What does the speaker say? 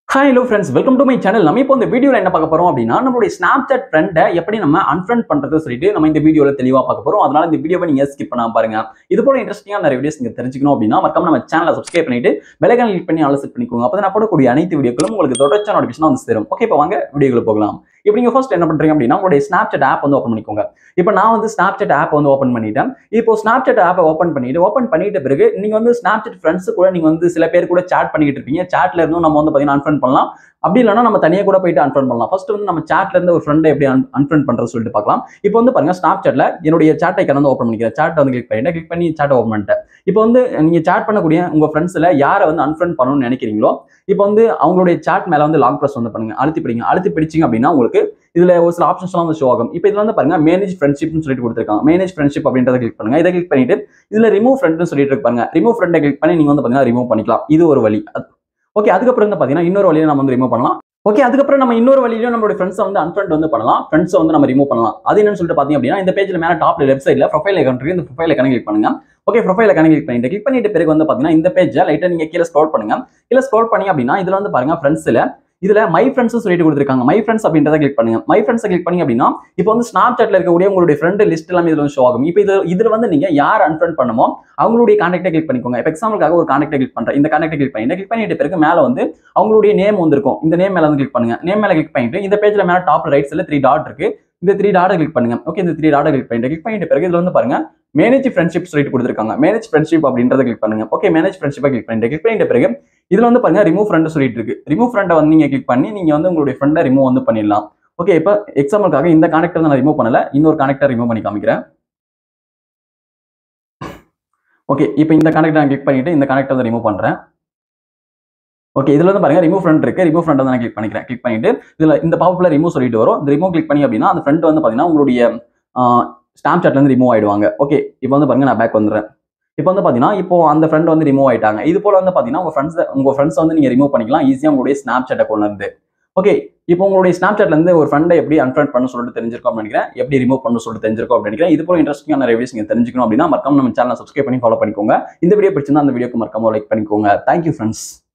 Hi hello friends, welcome to my channel. நம்ம இப்போ இந்த வீடியோல என்ன பார்க்க போறோம் அப்படினா நம்மளுடைய Snapchat friend எப்படி நம்ம unfriend பண்றது சொல்லிட்டு நம்ம இந்த வீடியோல தெளிவா பார்க்க போறோம். அதனால இந்த வீடியோவை நீங்க ஸ்கிப் பண்ணாம பாருங்க. இது போல இன்ட்ரஸ்டிங்கான நிறைய வீடியோஸ் நீங்க தெரிஞ்சுக்கணும் அப்படினா மறக்காம நம்ம சேனலை சப்ஸ்கிரைப் பண்ணிட்டு பெல் ஐகானை கிளிக் பண்ணி ஆல் செட் பண்ணிக்கோங்க. அப்பதான் நான் போடக்கூடிய அனைத்து வீடியோக்களும் உங்களுக்கு தொடர்ச்சியான நோட்டிஃபிகேஷன் வந்து சேரும். ஓகே, இப்போ வாங்க வீடியோக்குள்ள போகலாம். இப்போ நீங்க ஃபர்ஸ்ட் என்ன பண்றீங்க அப்படினா உங்களுடைய Snapchat ஆப் வந்து ஓபன் பண்ணிக்கோங்க. இப்போ நான் வந்து Snapchat ஆப் வந்து ஓபன் பண்ணிட்டேன். இப்போ Snapchat ஆப்பை ஓபன் பண்ணிட்ட பிறகு நீங்க வந்து Snapchat ஃப்ரெண்ட்ஸ் கூட நீங்க வந்து சில பேர் கூட chat பண்ணிட்டு இருப்பீங்க. chatல இருந்தும் நம்ம வந்து பாத்தீங்கன்னா unfriend பண்ணலாம். அப்படி இல்லனா நம்ம தனியா கூட போயிட்டு unfriend பண்ணலாம். ஃபர்ஸ்ட் வந்து நம்ம chatல இருந்து ஒரு ஃப்ரெண்டை எப்படி unfriend பண்றது சொல்லிட்டு பார்க்கலாம். இப்போ வந்து பாருங்க Snapchatல என்னுடைய chat ஐகான் வந்து ஓபன் பண்ணிக்கிறேன். chat வந்து கிளிக் பண்ணி chat ஓபன் பண்ணிட்டேன். இப்போ வந்து நீங்க chat பண்ணக்கூடிய உங்க ஃப்ரெண்ட்ஸ்ல யாரை வந்து unfriend பண்ணணும்னு நினைக்கிறீங்களோ இப்போ வந்து அவங்களுடைய chat மேல வந்து லாங் பிரஸ் வந்து பண்ணுங்க. அழுத்தி பிடிச்சீங்க அப்படின்னா உங்களுக்கு இதுல ஒரு சில ஆப்ஷன்ஸ் எல்லாம் வந்து ஷோ ஆகும். இப்போ இதுல வந்து பாருங்க மேனேஜ் ஃப்ரெண்ட்ஷிப்னு சொல்லிட்டு கொடுத்திருக்காங்க. மேனேஜ் ஃப்ரெண்ட்ஷிப் அப்படின்றத கிளிக் பண்ணுங்க. இதை கிளிக் பண்ணிட்டு இதுல ரிமூவ் ஃப்ரெண்ட்னு சொல்லிட்டு இருப்பாங்க. ரிமூவ் ஃப்ரெண்டை கிளிக் பண்ணி நீங்க வந்து பாத்தீங்கன்னா ரிமூவ் பண்ணிக்கலாம். இது ஒரு வழி. ஓகே, அதுக்கப்புறம் வந்து பாத்தீங்கன்னா இன்னொரு வழியை நம்ம வந்து ரிமூவ் பண்ணலாம். ஓகே, அதுக்கப்புறம் நம்ம இன்னொரு வழியிலும் நம்மளோட ஃப்ரெண்ட்ஸை வந்து unfriend வந்து பண்ணலாம். ஃப்ரெண்ட்ஸை வந்து நம்ம ரிமூவ் பண்ணலாம். அது என்னன்னு சொல்லிட்டு பாத்தீங்க அப்படின்னா இந்த பேஜ்ல மேல டாப்ல லெஃப்ட் சைடுல ப்ரொஃபைல் ஐகான் இருக்கு. இந்த ப்ரொஃபைல் ஐகானை கிளிக் பண்ணுங்க. ஓகே, ப்ரொஃபைல் ஐகானை கிளிக் பண்ணிட்டு பிறகு வந்து பாத்தீங்கன்னா இந்த பேஜை லைட்டா நீங்க கீழே ஸ்க்ரோல் பண்ணுங்க. கீழே ஸ்க்ரோல் பண்ணி அப்படின்னா இதுல வந்து பாருங்க ஃப்ரெண்ட்ஸ்ல இதுல மை ஃப்ரெண்ட்ஸ் சொல்லிட்டு கொடுத்திருக்காங்க. மை ஃப்ரெண்ட்ஸ் அப்படின்றத கிளிக் பண்ணுங்க. மை ஃப்ரெண்ட்ஸ் கிளிக் பண்ணி அப்படின்னா இப்போ வந்து Snapchatல இருக்கக்கூடிய உங்களுடைய ஃப்ரெண்ட் லிஸ்ட் எல்லாம் இதுல ஷோ ஆகும். இப்போ இதுல வந்து நீங்க யார் unfriend பண்ணுமோ அவங்களுடைய கான்டாக்டை கிளிக் பண்ணிக்கோங்க. இப்போ எக்ஸாம்பிளுக்காக ஒரு கான்டாக்டை கிளிக் பண்றேன். இந்த கான்டாக்டை கிளிக் பண்ணிட்டு பிறகு மேல வந்து அவங்களுடைய நேம் வந்திருக்கும். இந்த நேம் மேல வந்து கிளிக் பண்ணுங்க. நேம் மேல கிளிக் பண்ணிட்டு இந்த பேஜ்ல மேல டாப் ரைட் சைடுல 3 டாட் இருக்கு. இந்த 3 டாட்டை கிளிக் பண்ணுங்க. ஓகே, இந்த 3 டாட்டை கிளிக் பண்ணிட்டு பிறகு இதுல வந்து பாருங்க மேனேஜ் ஃப்ரெண்ட்ஷிப் சொல்லிட்டு கொடுத்திருக்காங்க. மேனேஜ் ஃப்ரெண்ட்ஷிப் அப்படின்றத கிளிக் பண்ணுங்க. ஓகே, மேனேஜ் ஃப்ரெண்ட்ஷிப்பை கிளிக் பண்ணிட்டு பிறகு இதுல வந்து பாருங்க ரிமூவ் ஃப்ரெண்ட் சொல்லிட்டு இருக்கு. ரிமூவ் ஃப்ரெண்டை வந்து நீங்க கிளிக் பண்ணி நீங்க வந்து உங்களுடைய ஃப்ரெண்டை ரிமூவ் வந்து பண்ணிடலாம். ஓகே, இப்போ எக்ஸாம்பிளுக்காக இந்த கான்டாக்டை நான் ரிமூவ் பண்ணல, இன்னொரு கான்டாக்டை ரிமூவ் பண்ணி காமிக்கிறேன். ஓகே, இப்போ இந்த கான்டாக்டை நான் கிளிக் பண்ணிட்டு இந்த கான்டாக்டை வந்து ரிமூவ் பண்றேன். ஓகே, இதுல வந்து பாருங்க ரிமூவ் ஃப்ரெண்ட் இருக்கு. ரிமூவ் ஃப்ரெண்ட் நான் கிளிக் பண்ணிட்டு இதுல இந்த பாப்ல ரிமூவ் சொல்லிட்டு வரும். இந்த ரிமூவ் கிளிக் பண்ணி அப்படின்னா அந்த ஃப்ரெண்ட் வந்து பாத்தீங்கன்னா உங்களுடைய Snapchatல இருந்து ரிமூவ் ஆயிடுவாங்க. ஓகே, இப்போ வந்து பாருங்க நான் பேக் வந்துடுறேன். இப்போ வந்து பாத்தீங்கன்னா இப்போ அந்த ஃப்ரெண்ட் வந்து ரிமூவ் ஆயிட்டாங்க. இது போல வந்து பாத்தீங்கன்னா உங்க ஃப்ரெண்ட்ஸ் வந்து நீங்க ரிமூவ் பண்ணிக்கலாம் ஈஸியா உங்களுடைய Snapchat அக்கௌண்ட்ல இருந்து. ஓகே, இப்போ உங்களுடைய Snapchatல இருந்து ஒரு ஃப்ரெண்டை எப்படி unfriend பண்ண சொல்லிட்டு தெரிஞ்சிருக்கும் நினைக்கிறேன். எப்படி ரிமூவ் பண்ண சொல்லிட்டு தெரிஞ்சிருக்கும் நினைக்கிறேன். இது போல இன்ட்ரெஸ்டிங்கான நிறைய வீடியோஸ் நீங்க தெரிஞ்சுக்கணும் அப்படின்னா மறக்காம நம்ம சேனலை சப்ஸ்கிரைப் பண்ணி ஃபாலோ பண்ணிக்கோங்க. இந்த வீடியோ பிடிச்சிருந்தா அந்த வீடியோக்கு மறக்காம லைக் பண்ணிக்கோங்க. Thank you friends.